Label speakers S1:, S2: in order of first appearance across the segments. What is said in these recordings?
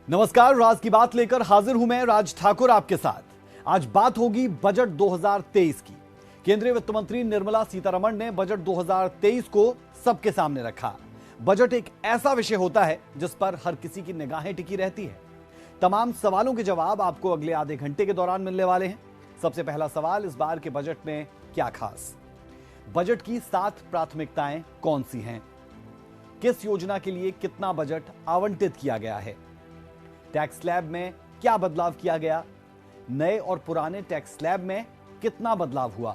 S1: नमस्कार, राज की बात लेकर हाजिर हूं मैं राज ठाकुर आपके साथ। आज बात होगी बजट 2023 की। केंद्रीय वित्त मंत्री निर्मला सीतारमण ने बजट 2023 को सबके सामने रखा। बजट एक ऐसा विषय होता है जिस पर हर किसी की निगाहें टिकी रहती है। तमाम सवालों के जवाब आपको अगले आधे घंटे के दौरान मिलने वाले हैं। सबसे पहला सवाल, इस बार के बजट में क्या खास? बजट की 7 प्राथमिकताएं कौन सी हैं? किस योजना के लिए कितना बजट आवंटित किया गया है? टैक्स स्लैब में क्या बदलाव किया गया? नए और पुराने टैक्स स्लैब में कितना बदलाव हुआ?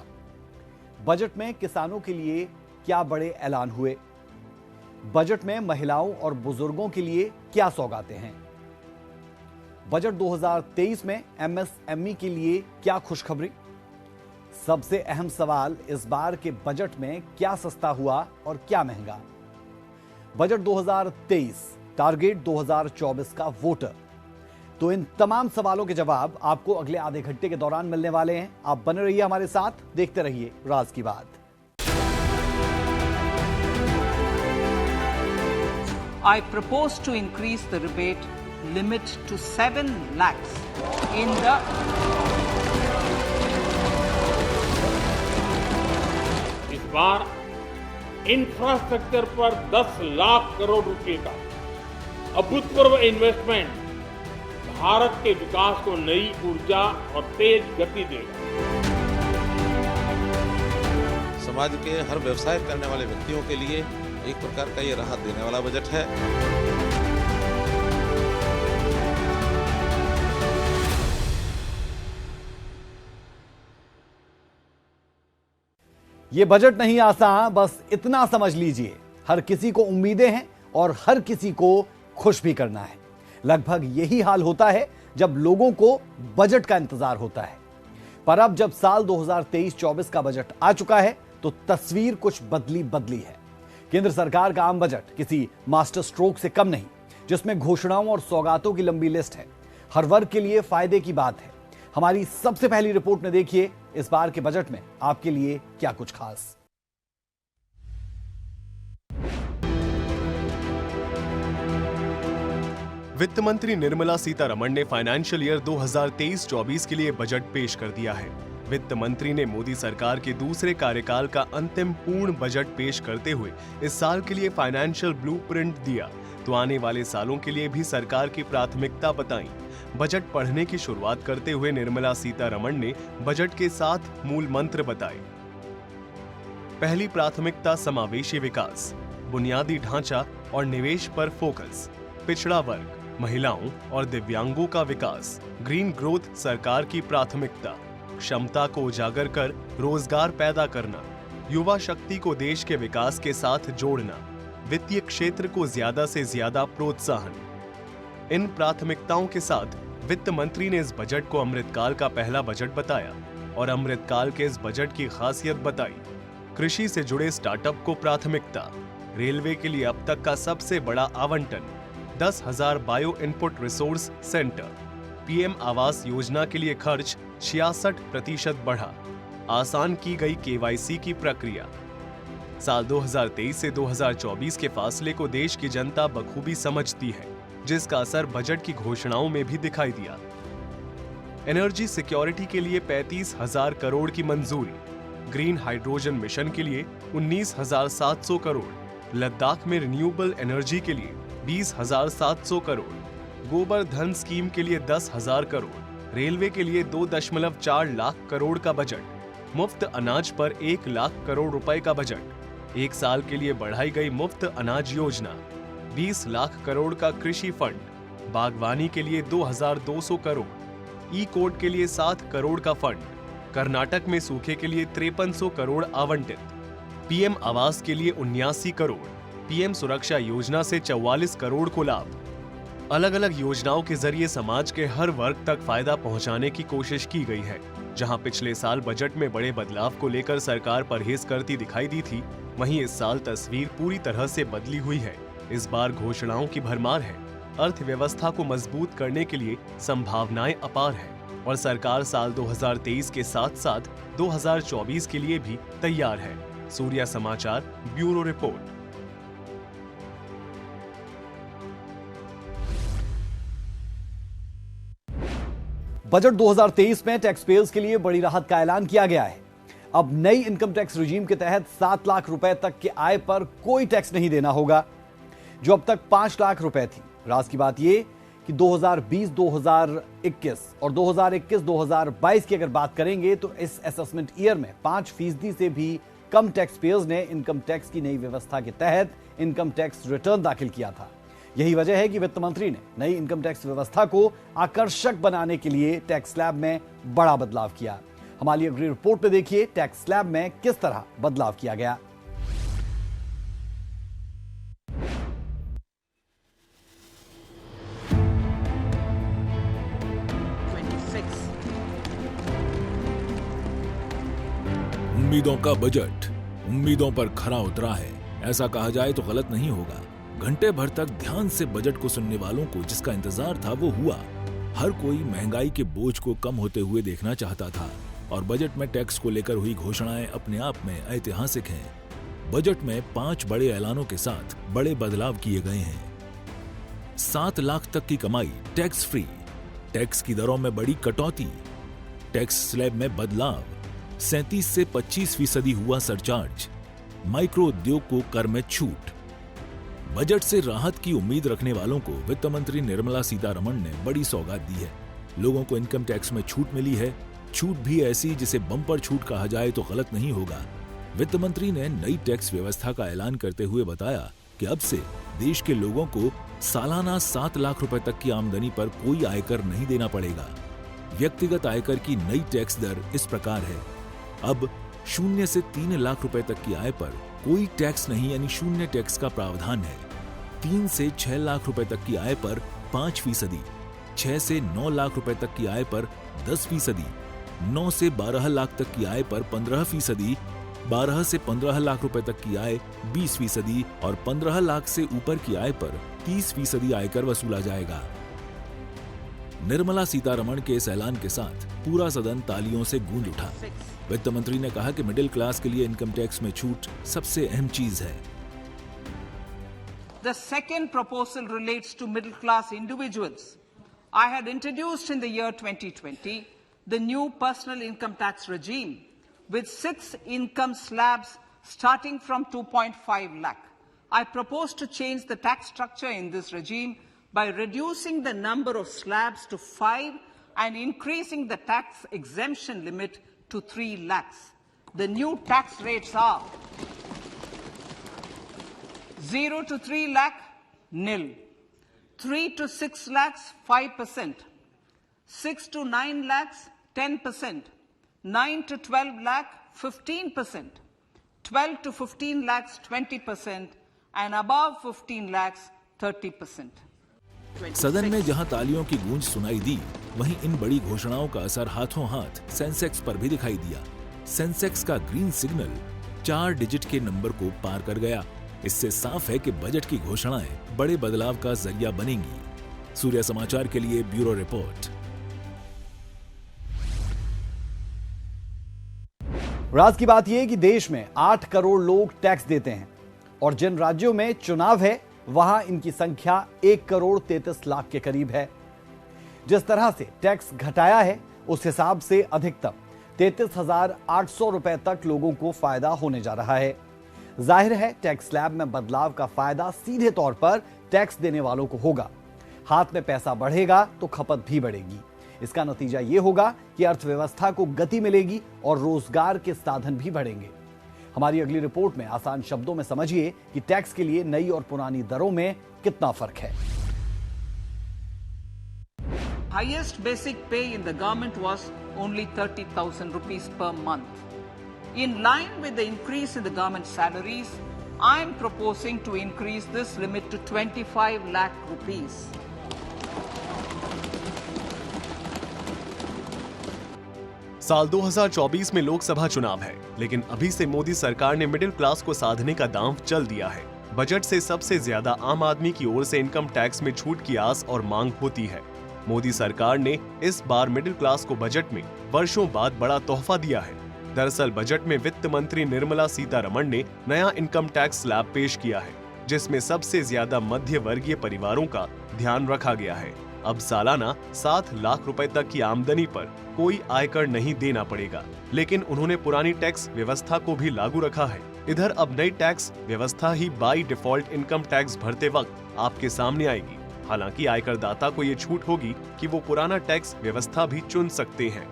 S1: बजट में किसानों के लिए क्या बड़े ऐलान हुए? बजट में महिलाओं और बुजुर्गों के लिए क्या सौगातें हैं? बजट 2023 में एमएसएमई के लिए क्या खुशखबरी? सबसे अहम सवाल, इस बार के बजट में क्या सस्ता हुआ और क्या महंगा? बजट 2023 टारगेट 2024 का वोटर। तो इन तमाम सवालों के जवाब आपको अगले आधे घंटे के दौरान मिलने वाले हैं। आप बने रहिए हमारे साथ, देखते रहिए राज की बात।
S2: I propose to increase the rebate limit to 7 lakhs in the
S3: इस बार इंफ्रास्ट्रक्चर पर 10 लाख करोड़ रुपए का अभूतपूर्व इन्वेस्टमेंट भारत के विकास को नई ऊर्जा और तेज गति देगा।
S4: समाज के हर व्यवसाय करने वाले व्यक्तियों के लिए एक प्रकार का ये राहत देने वाला बजट है।
S1: ये बजट नहीं आसान, बस इतना समझ लीजिए, हर किसी को उम्मीदें हैं और हर किसी को खुश भी करना है। लगभग यही हाल होता है जब लोगों को बजट का इंतजार होता है। पर अब जब साल 2023-24 का बजट आ चुका है तो तस्वीर कुछ बदली है। केंद्र सरकार का आम बजट किसी मास्टर स्ट्रोक से कम नहीं, जिसमें घोषणाओं और सौगातों की लंबी लिस्ट है। हर वर्ग के लिए फायदे की बात है। हमारी सबसे पहली रिपोर्ट में देखिए इस बार के बजट में आपके लिए क्या कुछ खास।
S5: वित्त मंत्री निर्मला सीतारमण ने फाइनेंशियल ईयर 2023-24 के लिए बजट पेश कर दिया है। वित्त मंत्री ने मोदी सरकार के दूसरे कार्यकाल का अंतिम पूर्ण बजट पेश करते हुए इस साल के लिए फाइनेंशियल ब्लूप्रिंट दिया, तो आने वाले सालों के लिए भी सरकार की प्राथमिकता बताई। बजट पढ़ने की शुरुआत करते हुए निर्मला सीतारमण ने बजट के 7 मूल मंत्र बताए। पहली प्राथमिकता समावेशी विकास, बुनियादी ढांचा और निवेश पर फोकस, पिछड़ा वर्ग, महिलाओं और दिव्यांगों का विकास, ग्रीन ग्रोथ सरकार की प्राथमिकता, क्षमता को उजागर कर रोजगार पैदा करना, युवा शक्ति को देश के विकास के साथ जोड़ना, वित्तीय क्षेत्र को ज्यादा से ज्यादा प्रोत्साहन। इन प्राथमिकताओं के साथ वित्त मंत्री ने इस बजट को अमृतकाल का पहला बजट बताया और अमृतकाल के इस बजट की खासियत बताई। कृषि से जुड़े स्टार्टअप को प्राथमिकता, रेलवे के लिए अब तक का सबसे बड़ा आवंटन, 10,000 bio input resource centre, PM Awas Yojana के लिए खर्च 66% बढ़ा, आसान की गई केवाईसी की प्रक्रिया। साल 2023 से 2024 के फासले को देश की जनता बखूबी समझती है, जिसका असर बजट की घोषणाओं में भी दिखाई दिया। एनर्जी सिक्योरिटी के लिए 35,000 करोड़ की मंजूरी, ग्रीन हाइड्रोजन मिशन के लिए 19,700 करोड़, लद्दाख में रिन्यूएबल एनर्जी के लिए 20,700 करोड़, गोबर धन स्कीम के लिए 10,000 करोड़, रेलवे के लिए 2.4 लाख करोड़ का बजट, मुफ्त अनाज पर 1 लाख करोड़ रुपए का बजट, एक साल के लिए बढ़ाई गई मुफ्त अनाज योजना, 20 लाख करोड़ का कृषि फंड, बागवानी के लिए 2,200 करोड़, ई कोड के लिए 7 करोड़ का फंड, कर्नाटक में सूखे के लिए 5300 करोड़ आवंटित, पीएम आवास के लिए 79 करोड़, पीएम सुरक्षा योजना से 44 करोड़ को लाभ। अलग अलग योजनाओं के जरिए समाज के हर वर्ग तक फायदा पहुंचाने की कोशिश की गई है। जहां पिछले साल बजट में बड़े बदलाव को लेकर सरकार परहेज करती दिखाई दी थी, वहीं इस साल तस्वीर पूरी तरह से बदली हुई है। इस बार घोषणाओं की भरमार है। अर्थव्यवस्था को मजबूत करने के लिए संभावनाएं अपार है और सरकार साल 2023 के साथ साथ 2024 के लिए भी तैयार है। सूर्या समाचार ब्यूरो रिपोर्ट।
S1: बजट 2023 में टैक्स पेयर्स के लिए बड़ी राहत का ऐलान किया गया है। अब नई इनकम टैक्स रिजीम के तहत 7 लाख रुपए तक के आय पर कोई टैक्स नहीं देना होगा, जो अब तक 5 लाख रुपए थी। राज की बात यह कि 2020-2021 और 2021-2022 की अगर बात करेंगे तो इस असेसमेंट ईयर में 5% से भी कम टैक्स पेयर्स ने इनकम टैक्स की नई व्यवस्था के तहत इनकम टैक्स रिटर्न दाखिल किया था। यही वजह है कि वित्त मंत्री ने नई इनकम टैक्स व्यवस्था को आकर्षक बनाने के लिए टैक्स स्लैब में बड़ा बदलाव किया। हमारी अगली रिपोर्ट में देखिए टैक्स स्लैब में किस तरह बदलाव किया गया।
S6: उम्मीदों का बजट उम्मीदों पर खरा उतरा है, ऐसा कहा जाए तो गलत नहीं होगा। घंटे भर तक ध्यान से बजट को सुनने वालों को जिसका इंतजार था वो हुआ। हर कोई महंगाई के बोझ को कम होते हुए देखना चाहता था और बजट में टैक्स को लेकर हुई घोषणाएं अपने आप में ऐतिहासिक हैं। बजट में 5 बड़े ऐलानों के साथ बड़े बदलाव किए गए हैं। 7 लाख तक की कमाई टैक्स फ्री, टैक्स की दरों में बड़ी कटौती, टैक्स स्लैब में बदलाव, 37 से 25% हुआ सरचार्ज, माइक्रो उद्योग को कर में छूट। बजट से राहत की उम्मीद रखने वालों को वित्त मंत्री निर्मला सीतारमण ने बड़ी सौगात दी है। लोगों को इनकम टैक्स में छूट मिली है, छूट भी ऐसी जिसे बम्पर छूट कहा जाए तो गलत नहीं होगा। वित्त मंत्री ने नई टैक्स व्यवस्था का ऐलान करते हुए बताया कि अब से देश के लोगों को सालाना 7 लाख रुपए तक की आमदनी पर कोई आयकर नहीं देना पड़ेगा। व्यक्तिगत आयकर की नई टैक्स दर इस प्रकार है। अब 0 से 3 लाख रुपए तक की आय पर कोई टैक्स नहीं, यानी शून्य टैक्स का प्रावधान है। 3 से 6 लाख रुपए तक की आय पर 5%, 6 से 9 लाख रुपए तक की आय पर 10%, 9 से 12 लाख तक की आय पर 15%, 12 से 15 लाख रुपए तक की आय 20% और 15 लाख से ऊपर की आय पर 30% आयकर वसूला जाएगा। निर्मला सीतारमण के इस ऐलान के साथ पूरा सदन तालियों से गूंज उठा। वित्त मंत्री ने कहा कि मिडिल क्लास के लिए इनकम टैक्स में छूट सबसे अहम चीज है।
S2: The second proposal relates to middle class individuals. I had introduced in the year 2020 the new personal income tax regime with 6 income slabs starting from 2.5 lakh. I propose to change the tax structure in this regime by reducing the number of slabs to 5 and increasing the tax exemption limit to 3 lakhs. The new tax rates are 0 to 3 lakh, nil. 3 to 6 lakhs, 5%. 6 to 9 lakhs, 10%. 9 to 12 lakh, 15%. 12 to 15 lakhs, 20%. And above 15 lakhs, 30%.
S6: सदन में जहां तालियों की गूंज सुनाई दी, वहीं इन बड़ी घोषणाओं का असर हाथों हाथ सेंसेक्स पर भी दिखाई दिया। सेंसेक्स का ग्रीन सिग्नल 4 डिजिट के नंबर को पार कर गया। इससे साफ है कि बजट की घोषणाएं बड़े बदलाव का जरिया बनेंगी। सूर्य समाचार के लिए ब्यूरो रिपोर्ट।
S1: राज की बात यह कि देश में 8 करोड़ लोग टैक्स देते हैं और जिन राज्यों में चुनाव है वहां इनकी संख्या 1 करोड़ 33 लाख के करीब है। जिस तरह से टैक्स घटाया है उस हिसाब से अधिकतम 33,800 रुपए तक लोगों को फायदा होने जा रहा है। जाहिर है टैक्स स्लैब में बदलाव का फायदा सीधे तौर पर टैक्स देने वालों को होगा। हाथ में पैसा बढ़ेगा तो खपत भी बढ़ेगी। इसका नतीजा यह होगा कि अर्थव्यवस्था को गति मिलेगी और रोजगार के साधन भी बढ़ेंगे। हमारी अगली रिपोर्ट में आसान शब्दों में समझिए कि टैक्स के लिए नई और पुरानी दरों में कितना फर्क है।
S2: Highest basic pay in the government was only 30,000 rupees per month. In line with the increase in the government salaries, I am proposing to increase this limit to 25 lakh rupees.
S5: साल 2024 में लोकसभा चुनाव है, लेकिन अभी से मोदी सरकार ने मिडिल क्लास को साधने का दांव चल दिया है। बजट से सबसे ज्यादा आम आदमी की ओर से इनकम टैक्स में छूट की आस और मांग होती है। मोदी सरकार ने इस बार मिडिल क्लास को बजट में वर्षों बाद बड़ा तोहफा दिया है। दरअसल बजट में वित्त मंत्री निर्मला सीतारमण ने नया इनकम टैक्स स्लैब पेश किया है, जिसमें सबसे ज्यादा मध्य वर्गीय परिवारों का ध्यान रखा गया है। अब सालाना 7 लाख रुपए तक की आमदनी पर कोई आयकर नहीं देना पड़ेगा, लेकिन उन्होंने पुरानी टैक्स व्यवस्था को भी लागू रखा है। इधर अब नई टैक्स व्यवस्था ही बाई डिफॉल्ट इनकम टैक्स भरते वक्त आपके सामने आएगी। हालांकि आयकर दाता को ये छूट होगी कि वो पुराना टैक्स व्यवस्था भी चुन सकते हैं।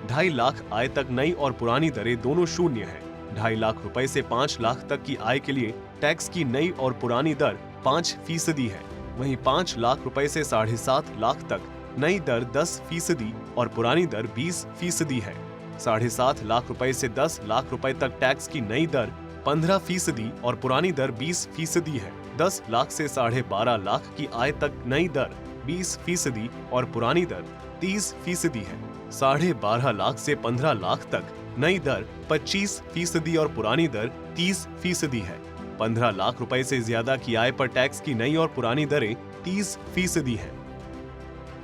S5: 2.5 लाख आय तक नई और पुरानी दरें दोनों शून्य है। 2.5 लाख रुपए से 5 लाख तक की आय के लिए टैक्स की नई और पुरानी दर 5% है। वहीं 5 लाख रुपए से 7.5 लाख तक नई दर 10% और पुरानी दर 20% है। 7.5 लाख रुपए से 10 लाख रुपए तक टैक्स की नई दर 15% और पुरानी दर 20% है। 10 लाख से 12.5 लाख की आय तक नई दर 20% और पुरानी दर 30% है। 12.5 लाख से 15 लाख तक नई दर 25% और पुरानी दर 30% है। 15 लाख रुपए से ज्यादा की आय पर टैक्स की नई और पुरानी दरें 30% है।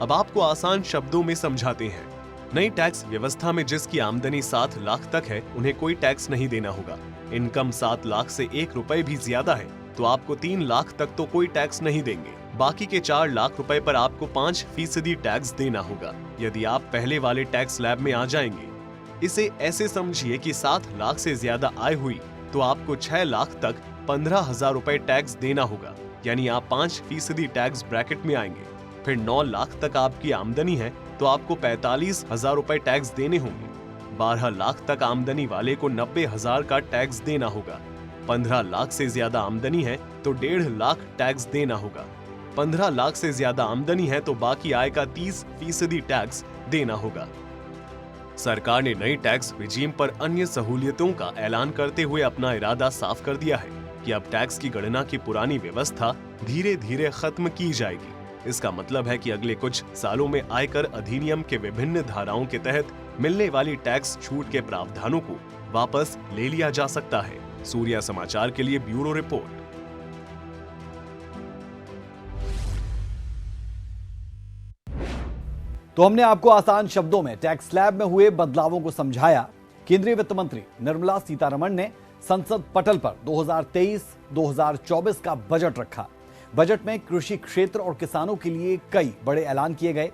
S5: अब आपको आसान शब्दों में समझाते हैं। नई टैक्स व्यवस्था में जिसकी आमदनी 7 लाख तक है उन्हें कोई टैक्स नहीं देना होगा। इनकम 7 लाख से 1 रुपए भी ज्यादा है तो आपको 3 लाख तक तो कोई टैक्स नहीं देंगे। बाकी के 4 लाख रुपए पर आपको 5% टैक्स देना होगा यदि आप पहले वाले टैक्स स्लैब में आ जाएंगे। इसे ऐसे समझिए कि 7 लाख से ज्यादा आय हुई तो आपको 6 लाख तक 15,000 रुपए टैक्स देना होगा, यानी आप 5% टैक्स ब्रैकेट में आएंगे। फिर 9 लाख तक आपकी आमदनी है तो आपको 45,000 रुपए टैक्स देने होंगे। 12 लाख तक आमदनी वाले को 90,000 का टैक्स देना होगा। 15 लाख से ज्यादा आमदनी है तो 1.5 लाख टैक्स देना होगा। 15 लाख से ज्यादा आमदनी है तो बाकी आय का 30% टैक्स देना होगा। सरकार ने नई टैक्स रिजीम पर अन्य सहूलियतों का ऐलान करते हुए अपना इरादा साफ कर दिया है कि अब टैक्स की गणना की पुरानी व्यवस्था धीरे धीरे खत्म की जाएगी। इसका मतलब है कि अगले कुछ सालों में आयकर अधिनियम के विभिन्न धाराओं के तहत मिलने वाली टैक्स छूट के प्रावधानों को वापस ले लिया जा सकता है। सूर्या समाचार के लिए ब्यूरो रिपोर्ट।
S1: तो हमने आपको आसान शब्दों में टैक्स स्लैब में हुए बदलावों को समझाया। केंद्रीय वित्त मंत्री निर्मला सीतारमण ने संसद पटल पर 2023-2024 का बजट रखा। बजट में कृषि क्षेत्र और किसानों के लिए कई बड़े ऐलान किए गए।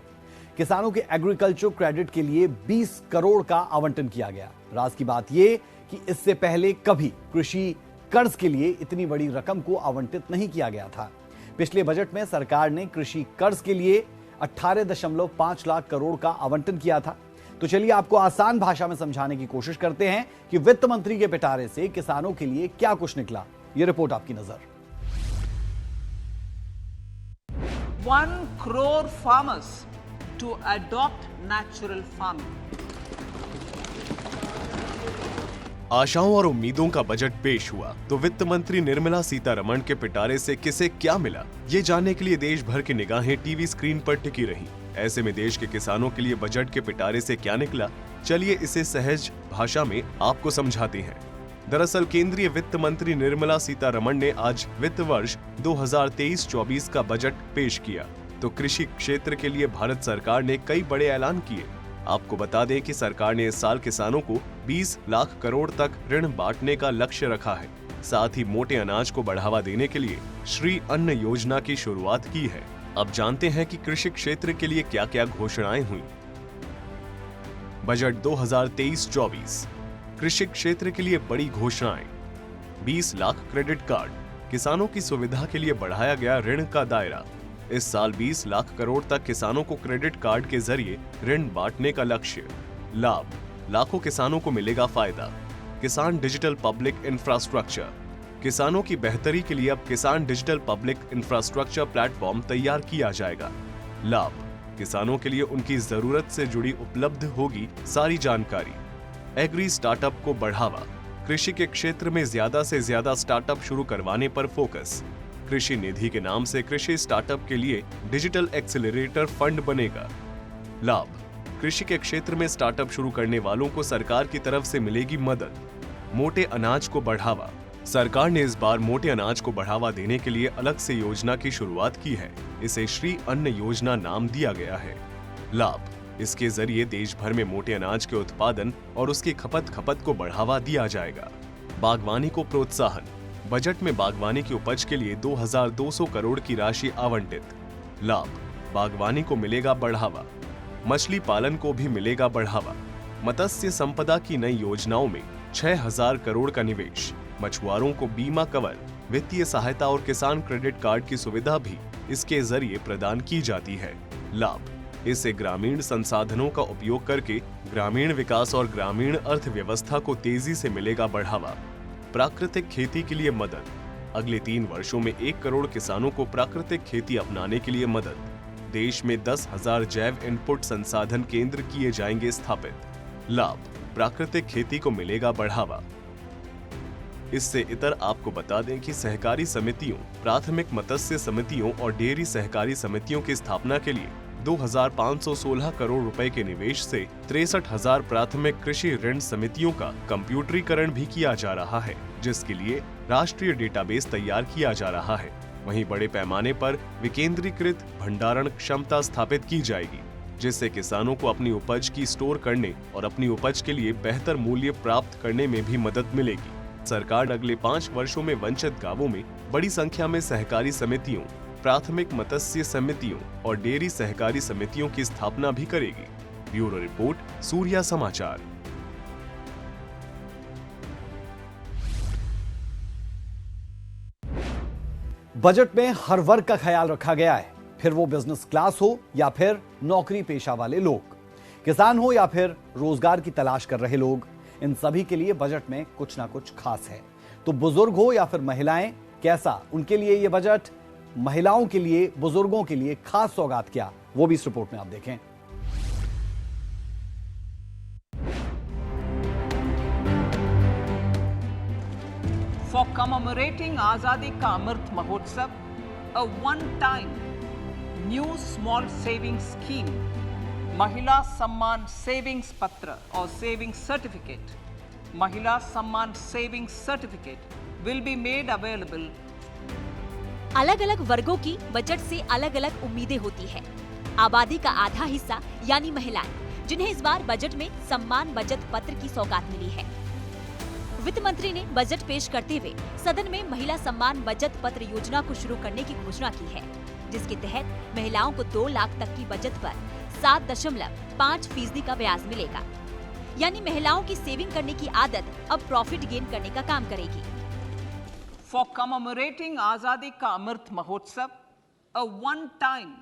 S1: किसानों के एग्रीकल्चर क्रेडिट के लिए 20 करोड़ का आवंटन किया गया। राज की बात यह कि इससे पहले कभी कृषि कर्ज के लिए इतनी बड़ी रकम को आवंटित नहीं किया गया था। पिछले बजट में सरकार ने कृषि कर्ज के लिए 18.5 लाख करोड़ का आवंटन किया था। तो चलिए आपको आसान भाषा में समझाने की कोशिश करते हैं कि वित्त मंत्री के पिटारे से किसानों के लिए क्या कुछ निकला। यह रिपोर्ट आपकी नजर।
S2: 1 crore farmers to adopt natural farming.
S5: आशाओं और उम्मीदों का बजट पेश हुआ तो वित्त मंत्री निर्मला सीतारमण के पिटारे से किसे क्या मिला, ये जानने के लिए देश भर की निगाहें टीवी स्क्रीन पर टिकी रहीं। ऐसे में देश के किसानों के लिए बजट के पिटारे से क्या निकला, चलिए इसे सहज भाषा में आपको समझाते हैं। दरअसल केंद्रीय वित्त मंत्री निर्मला सीतारमण ने आज वित्त वर्ष 2023-24 का बजट पेश किया तो कृषि क्षेत्र के लिए भारत सरकार ने कई बड़े ऐलान किए। आपको बता दें कि सरकार ने इस साल किसानों को 20 लाख करोड़ तक ऋण बांटने का लक्ष्य रखा है। साथ ही मोटे अनाज को बढ़ावा देने के लिए श्री अन्न योजना की शुरुआत की है। अब जानते हैं कि कृषि क्षेत्र के लिए क्या क्या घोषणाएं हुई। बजट 2023-24 कृषि क्षेत्र के लिए बड़ी घोषणाएं। 20 लाख क्रेडिट कार्ड, किसानों की सुविधा के लिए बढ़ाया गया ऋण का दायरा। इस साल 20 लाख करोड़ तक किसानों को क्रेडिट कार्ड के जरिए ऋण बांटने का लक्ष्य। लाभ, लाखों किसानों को मिलेगा फायदा। किसान डिजिटल पब्लिक इंफ्रास्ट्रक्चर, किसानों की बेहतरी के लिए अब किसान डिजिटल पब्लिक इंफ्रास्ट्रक्चर प्लेटफॉर्म तैयार किया जाएगा। लाभ, किसानों के लिए उनकी जरूरत से जुड़ी उपलब्ध होगी सारी जानकारी। एग्री स्टार्टअप को बढ़ावा, कृषि के क्षेत्र में ज्यादा से ज्यादा स्टार्टअप शुरू करवाने पर फोकस। कृषि निधि के नाम से कृषि स्टार्टअप के लिए डिजिटल एक्सेलरेटर फंड बनेगा। लाभ, कृषि के क्षेत्र में स्टार्टअप शुरू करने वालों को सरकार की तरफ से मिलेगी मदद। मोटे अनाज को बढ़ावा, सरकार ने इस बार मोटे अनाज को बढ़ावा देने के लिए अलग से योजना की शुरुआत की है। इसे श्री अन्न योजना नाम दिया गया है। लाभ, इसके जरिए देश भर में मोटे अनाज के उत्पादन और उसकी खपत को बढ़ावा दिया जाएगा। बागवानी को प्रोत्साहन, बजट में बागवानी की उपज के लिए 2200 करोड़ की राशि आवंटित। लाभ, बागवानी को मिलेगा बढ़ावा, मछली पालन को भी मिलेगा बढ़ावा, मत्स्य संपदा की नई योजनाओं में 6000 करोड़ का निवेश, मछुआरों को बीमा कवर, वित्तीय सहायता और किसान क्रेडिट कार्ड की सुविधा भी इसके जरिए प्रदान की जाती है। लाभ: इससे ग्रामीण संसाधनों का उपयोग करके ग्रामीण विकास और ग्रामीण अर्थव्यवस्था को तेजी से मिलेगा बढ़ावा। प्राकृतिक खेती के लिए मदद: अगले 3 वर्षों में 1 करोड़ किसानों को प्राकृतिक खेती अपनाने के लिए मदद। देश में 10,000 जैव इनपुट संसाधन केंद्र किए जाएंगे स्थापित। लाभ: प्राकृतिक खेती को मिलेगा बढ़ावा। इससे इतर आपको बता दें कि सहकारी समितियों, प्राथमिक मत्स्य समितियों और डेयरी सहकारी समितियों की स्थापना के लिए 2516 करोड़ रुपए के निवेश से 63,000 प्राथमिक कृषि ऋण समितियों का कंप्यूटरीकरण भी किया जा रहा है, जिसके लिए राष्ट्रीय डेटाबेस तैयार किया जा रहा है। वहीं बड़े पैमाने पर विकेंद्रीकृत भंडारण क्षमता स्थापित की जाएगी, जिससे किसानों को अपनी उपज की स्टोर करने और अपनी उपज के लिए बेहतर मूल्य प्राप्त करने में भी मदद मिलेगी। सरकार अगले 5 वर्षों में वंचित गांवों में बड़ी संख्या में सहकारी समितियों, प्राथमिक मत्स्य समितियों और डेयरी सहकारी समितियों की स्थापना भी करेगी। ब्यूरो रिपोर्ट, सूर्या समाचार।
S1: बजट में हर वर्ग का ख्याल रखा गया है, फिर वो बिजनेस क्लास हो या फिर नौकरी पेशा वाले लोग, किसान हो या फिर रोजगार की तलाश कर रहे लोग, इन सभी के लिए बजट में कुछ ना कुछ खास है। तो बुजुर्ग हो या फिर महिलाएं, कैसा उनके लिए ये बजट? महिलाओं के लिए, बुजुर्गों के लिए खास सौगात क्या, वो भी इस रिपोर्ट में आप देखें।
S2: For commemorating Azadi Ka Amrit Mahotsav, a one-time new small savings scheme, Mahila Samman Savings Patra or Savings Certificate, Mahila Samman Savings Certificate will be made available.
S7: अलग अलग वर्गों की बजट से अलग अलग उम्मीदें होती है। आबादी का आधा हिस्सा यानी महिलाएं, जिन्हें इस बार बजट में सम्मान बचत पत्र की सौगात मिली है। वित्त मंत्री ने बजट पेश करते हुए सदन में महिला सम्मान बचत पत्र योजना को शुरू करने की घोषणा की है, जिसके तहत महिलाओं को 2 लाख तक की बचत पर 7.5% का ब्याज मिलेगा। यानी महिलाओं की सेविंग करने की आदत अब प्रॉफिट गेन करने का काम करेगी।
S2: For commemorating Azadi Ka Amrit Mahotsav, a one-time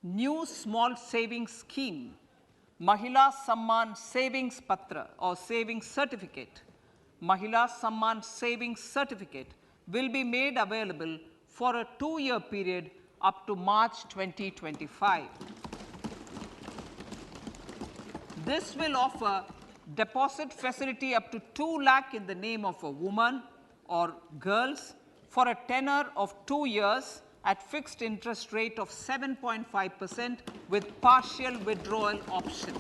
S2: new small savings scheme, Mahila Samman Savings Patra or Savings Certificate, Mahila Samman Savings Certificate will be made available for a 2-year period up to March 2025. This will offer deposit facility up to 2 lakh in the name of a woman or girls for a tenor of 2 years at fixed interest rate of 7.5% with partial withdrawal option.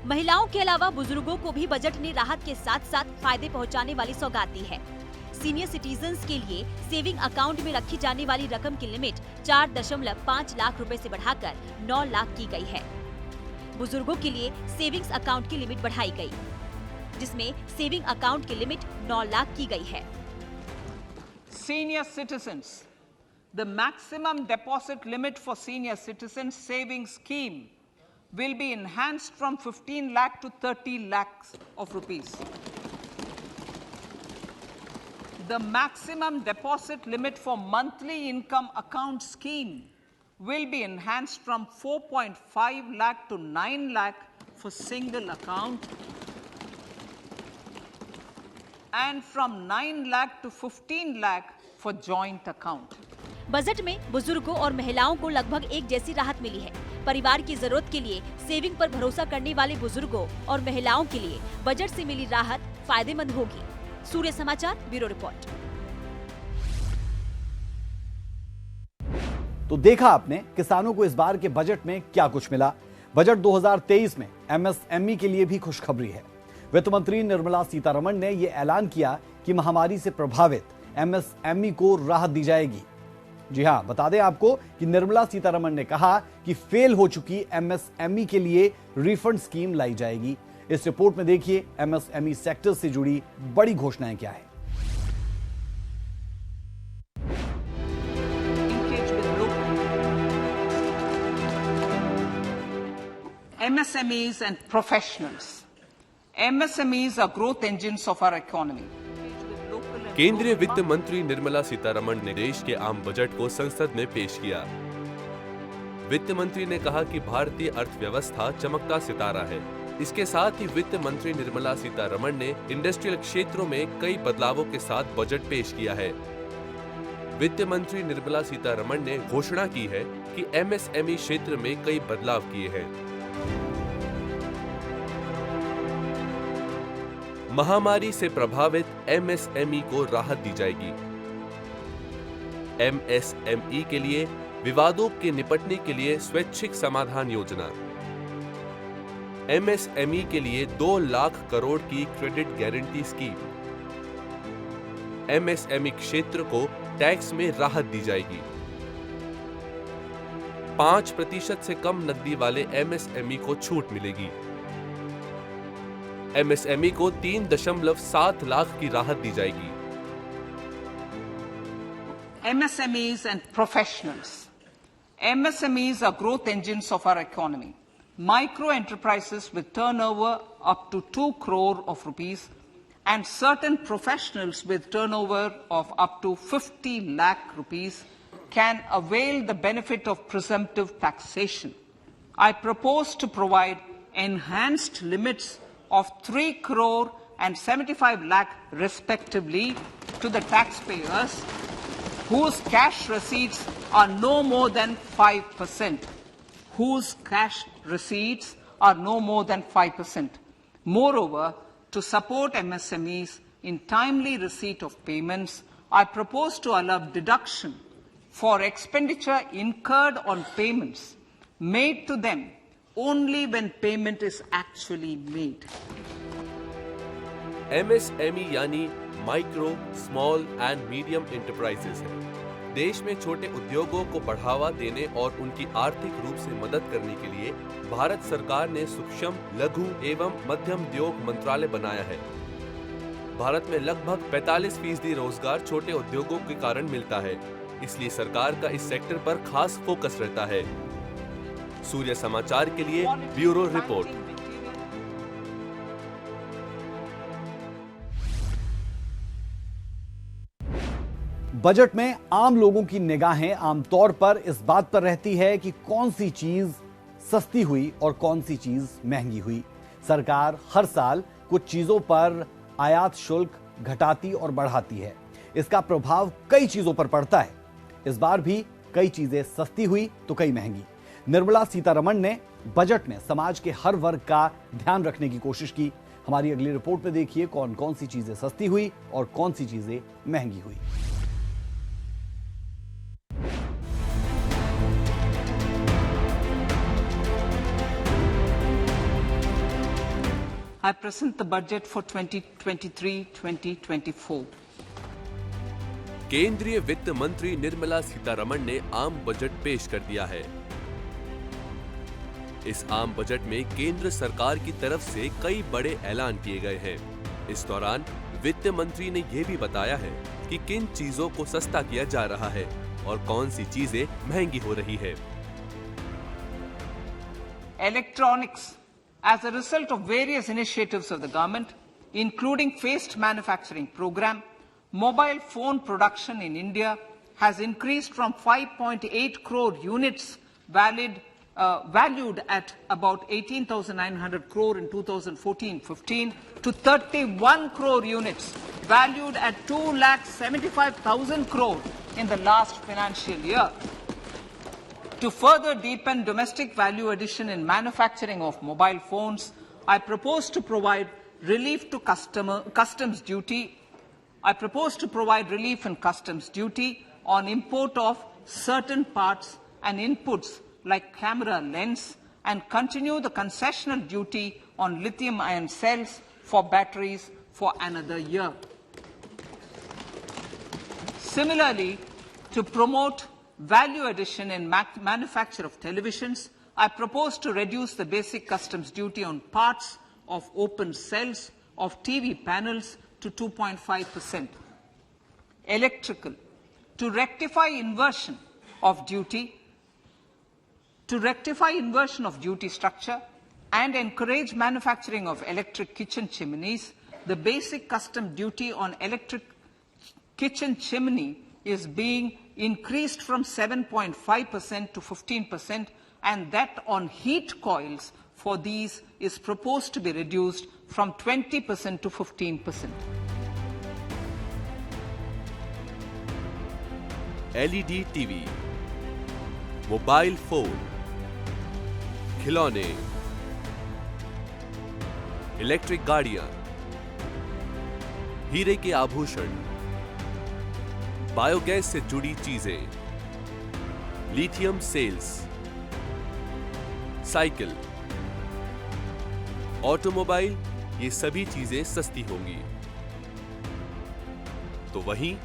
S7: महिलाओं के अलावा बुजुर्गों को भी budget ने राहत के साथ साथ फायदे पहुंचाने वाली सौगात दी है। सीनियर सिटीजन्स के लिए सेविंग अकाउंट में रखी जाने वाली रकम की लिमिट 4.5 लाख रुपए से बढ़ाकर 9 लाख की गई है। बुजुर्गों के लिए सेविंग्स अकाउंट की लिमिट बढ़ाई गई, जिसमें सेविंग अकाउंट की लिमिट 9 लाख की गई है।
S2: Senior citizens, the maximum deposit limit for senior citizens savings scheme will be enhanced from 15 lakh to 30 lakhs of rupees. The maximum deposit limit for monthly income account scheme will be enhanced from 4.5 lakh to 9 lakh for single account and from 9 lakh to 15 lakh for joint account.
S7: Budget में बुजुर्गों और महिलाओं को लगभग एक जैसी राहत मिली है। परिवार की जरूरत के लिए सेविंग पर भरोसा करने वाले बुजुर्गों और महिलाओं के लिए बजट से मिली राहत फायदेमंद होगी। सूर्य समाचार, ब्यूरो रिपोर्ट।
S1: तो देखा आपने किसानों को इस बार के बजट में क्या कुछ मिला। बजट 2023 में एमएसएमई के लिए भी खुशखबरी है। वित्त मंत्री निर्मला सीतारमण ने यह ऐलान किया कि महामारी से प्रभावित एमएसएमई को राहत दी जाएगी। जी हां, बता दें आपको कि निर्मला सीतारमण ने कहा कि फेल हो चुकी एमएसएमई के लिए रिफंड स्कीम लाई जाएगी। इस रिपोर्ट में देखिए एमएसएमई सेक्टर से जुड़ी बड़ी घोषणाएं क्या है।
S2: Linkage with MSMEs and professionals. MSMEs are growth engines of our economy.
S8: केंद्रीय वित्त मंत्री निर्मला सीतारमण ने देश के आम बजट को संसद में पेश किया। वित्त मंत्री ने कहा कि भारतीय अर्थव्यवस्था चमकता सितारा है। इसके साथ ही वित्त मंत्री निर्मला सीतारमण ने इंडस्ट्रियल क्षेत्रों में कई बदलावों के साथ बजट पेश किया है। वित्त मंत्री निर्मला सीतारमण ने घोषणा की है कि MSME क्षेत्र में कई बदलाव किए हैं। महामारी से प्रभावित MSME को राहत दी जाएगी। MSME के लिए विवादों के निपटने के लिए स्वैच्छिक समाधान योजना। MSME के लिए 2 लाख करोड़ की क्रेडिट गारंटी स्कीम। MSME क्षेत्र को टैक्स में राहत दी जाएगी। 5% से कम नकदी वाले MSME को छूट मिलेगी। MSME को 3.7 लाख की राहत दी जाएगी।
S2: MSMEs and professionals. MSMEs are growth engines of our economy. Micro enterprises with turnover up to 2 crore of rupees and certain professionals with turnover of up to 50 lakh rupees can avail the benefit of presumptive taxation. I propose to provide enhanced limits of 3 crore and 75 lakh respectively to the taxpayers whose cash receipts are no more than 5%. Whose cash receipts are no more than 5%. Moreover, to support MSMEs in timely receipt of payments, I propose to allow deduction for expenditure incurred on payments made to them only when payment is actually made.
S8: MSME यानी micro, small and medium enterprises है। देश में छोटे उद्योगों को बढ़ावा देने और उनकी आर्थिक रूप से मदद करने के लिए भारत सरकार ने सूक्ष्म, लघु एवं मध्यम उद्योग मंत्रालय बनाया है। भारत में लगभग 45% रोजगार छोटे उद्योगों के कारण मिलता है, इसलिए सरकार का इस सेक्टर पर खास फोकस रहता है। सूर्य समाचार के लिए ब्यूरो रिपोर्ट।
S1: बजट में आम लोगों की निगाहें आमतौर पर इस बात पर रहती है कि कौन सी चीज सस्ती हुई और कौन सी चीज महंगी हुई। सरकार हर साल कुछ चीजों पर आयात शुल्क घटाती और बढ़ाती है। इसका प्रभाव कई चीजों पर पड़ता है। इस बार भी कई चीजें सस्ती हुई तो कई महंगी। निर्मला सीतारमण ने बजट में समाज के हर वर्ग का ध्यान रखने की कोशिश की। हमारी अगली रिपोर्ट में देखिए कौन कौन सी चीजें सस्ती हुई और कौन सी चीजें महंगी हुई।
S2: I present the budget for 2023-2024.
S8: केंद्रीय वित्त मंत्री निर्मला सीतारमण ने आम बजट पेश कर दिया है। इस आम बजट में केंद्र सरकार की तरफ से कई बड़े ऐलान किए गए हैं। इस दौरान वित्त मंत्री ने यह भी बताया है कि किन चीजों को सस्ता किया जा रहा है और कौन सी चीजें महंगी हो रही है।
S2: Electronics. As a result of various initiatives of the government, including phased manufacturing program, mobile phone production in India has increased from 5.8 crore units valued at about 18,900 crore in 2014-15 to 31 crore units valued at 2,75,000 crore in the last financial year. To further deepen domestic value addition in manufacturing of mobile phones, I propose to provide relief to customs duty. I propose to provide relief in customs duty on import of certain parts and inputs like camera lens and continue the concessional duty on lithium-ion cells for batteries for another year. Similarly, to promote value addition in manufacture of televisions, I propose to reduce the basic customs duty on parts of open cells of TV panels to 2.5%. Electrical, to rectify inversion of duty structure, and encourage manufacturing of electric kitchen chimneys, the basic custom duty on electric kitchen chimney is being increased from 7.5% to 15%, and that on heat coils for these is proposed to be reduced from 20% to 15%.
S8: LED TV, mobile phone, खिलौने, electric गाड़ियां, हीरे के आभूषण, biogas से जुड़ी चीजें, lithium sales, cycle, automobile, ये सभी चीजें सस्ती होंगी। तो वहीं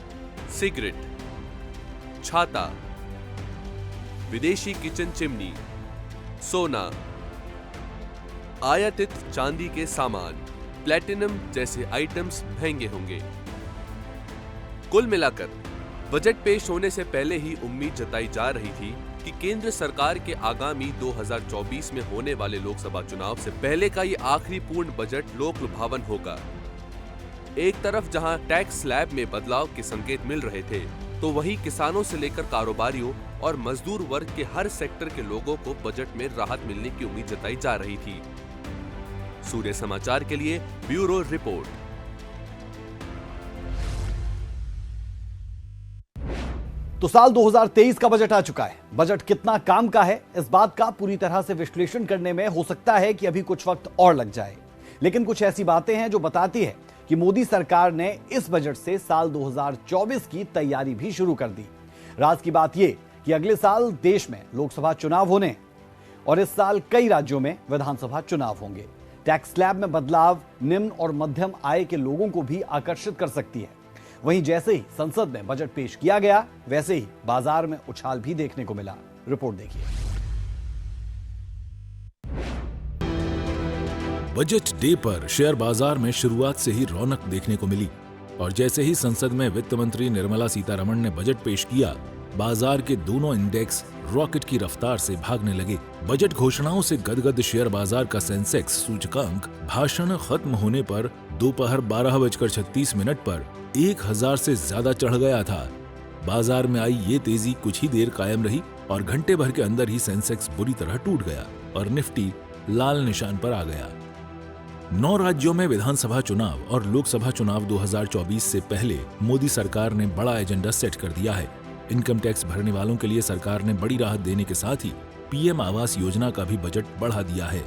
S8: सिगरेट, छाता, विदेशी किचन चिमनी, सोना, आयातित चांदी के सामान, प्लैटिनम जैसे आइटम्स महंगे होंगे। कुल मिलाकर बजट पेश होने से पहले ही उम्मीद जताई जा रही थी कि केंद्र सरकार के आगामी 2024 में होने वाले लोकसभा चुनाव से पहले का ये आखिरी पूर्ण बजट लोक लुभावन होगा। एक तरफ जहां टैक्स स्लैब में बदलाव के संकेत मिल रहे थे, तो वहीं किसानों से लेकर कारोबारियों और मजदूर वर्ग के हर सेक्टर के लोगों को बजट में राहत मिलने की उम्मीद जताई जा रही थी। सूर्य समाचार के लिए ब्यूरो रिपोर्ट।
S1: तो साल 2023 का बजट आ चुका है। बजट कितना काम का है, इस बात का पूरी तरह से विश्लेषण करने में हो सकता है कि अभी कुछ वक्त और लग जाए, लेकिन कुछ ऐसी बातें हैं जो बताती है कि मोदी सरकार ने इस बजट से साल 2024 की तैयारी भी शुरू कर दी। राज की बात यह कि अगले साल देश में लोकसभा चुनाव होने हैं और इस साल कई राज्यों में विधानसभा चुनाव होंगे। टैक्स स्लैब में बदलाव निम्न और मध्यम आय के लोगों को भी आकर्षित कर सकती है। वहीं जैसे ही संसद में बजट पेश किया गया, वैसे ही बाजार में उछाल भी देखने को मिला। रिपोर्ट देखिए।
S6: बजट डे पर शेयर बाजार में शुरुआत से ही रौनक देखने को मिली और जैसे ही संसद में वित्त मंत्री निर्मला सीतारमण ने बजट पेश किया, बाजार के दोनों इंडेक्स रॉकेट की रफ्तार से भागने लगे। बजट घोषणाओं से गदगद शेयर बाजार का सेंसेक्स सूचकांक भाषण खत्म होने पर दोपहर 12:36 पर 1000 से ज्यादा चढ़ गया था। बाजार में आई ये तेजी कुछ ही देर कायम रही और घंटे भर के अंदर ही सेंसेक्स बुरी तरह टूट गया और निफ्टी लाल निशान पर आ गया। 9 राज्यों में विधानसभा चुनाव और लोकसभा चुनाव 2024 से पहले मोदी सरकार ने बड़ा एजेंडा सेट कर दिया है। इनकम टैक्स भरने वालों के लिए सरकार ने बड़ी राहत देने के साथ ही पीएम आवास योजना का भी बजट बढ़ा दिया है।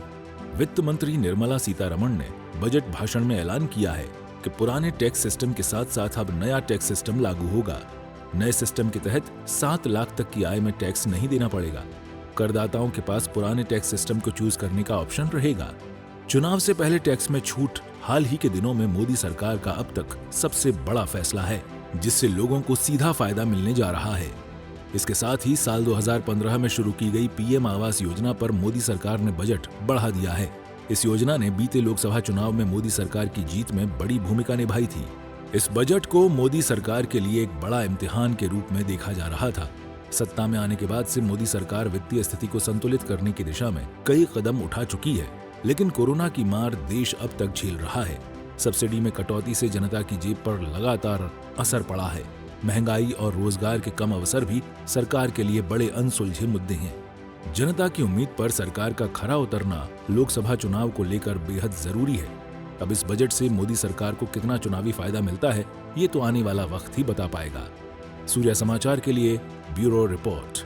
S6: वित्त मंत्री निर्मला सीतारमण ने बजट भाषण में ऐलान किया है कि पुराने टैक्स सिस्टम के साथ साथ अब नया टैक्स सिस्टम लागू होगा। नए सिस्टम के तहत 7 लाख तक की आय में टैक्स नहीं देना पड़ेगा। करदाताओं के पास पुराने टैक्स सिस्टम को चूज करने का ऑप्शन रहेगा। चुनाव से पहले टैक्स में छूट हाल ही के दिनों में मोदी सरकार का अब तक सबसे बड़ा फैसला है, जिससे लोगों को सीधा फायदा मिलने जा रहा है। इसके साथ ही साल 2015 में शुरू की गई पीएम आवास योजना पर मोदी सरकार ने बजट बढ़ा दिया है। इस योजना ने बीते लोकसभा चुनाव में मोदी सरकार की जीत में बड़ी भूमिका निभाई थी। इस बजट को मोदी सरकार के लिए एक बड़ा इम्तिहान के रूप में देखा जा रहा था। सत्ता में आने के बाद से मोदी सरकार वित्तीय स्थिति को संतुलित करने की दिशा में कई कदम उठा चुकी है, लेकिन कोरोना की मार देश अब तक झेल रहा है। सब्सिडी में कटौती से जनता की जेब पर लगातार असर पड़ा है। महंगाई और रोजगार के कम अवसर भी सरकार के लिए बड़े अनसुलझे मुद्दे हैं। जनता की उम्मीद पर सरकार का खरा उतरना लोकसभा चुनाव को लेकर बेहद जरूरी है। अब इस बजट से मोदी सरकार को कितना चुनावी फायदा मिलता है, ये तो आने वाला वक्त ही बता पाएगा। सूर्य समाचार के लिए ब्यूरो रिपोर्ट।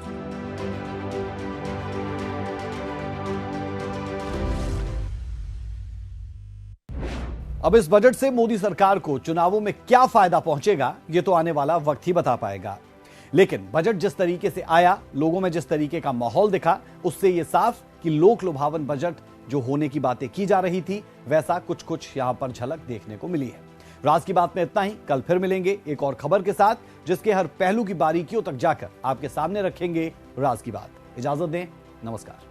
S1: अब इस बजट से मोदी सरकार को चुनावों में क्या फायदा पहुंचेगा, ये तो आने वाला वक्त ही बता पाएगा। लेकिन बजट जिस तरीके से आया, लोगों में जिस तरीके का माहौल दिखा, उससे ये साफ कि लोक लुभावन बजट जो होने की बातें की जा रही थी, वैसा कुछ कुछ यहां पर झलक देखने को मिली है। राज की बात में इतना ही। कल फिर मिलेंगे एक और खबर के साथ, जिसके हर पहलू की बारीकियों तक जाकर आपके सामने रखेंगे राज की बात। इजाजत दें, नमस्कार।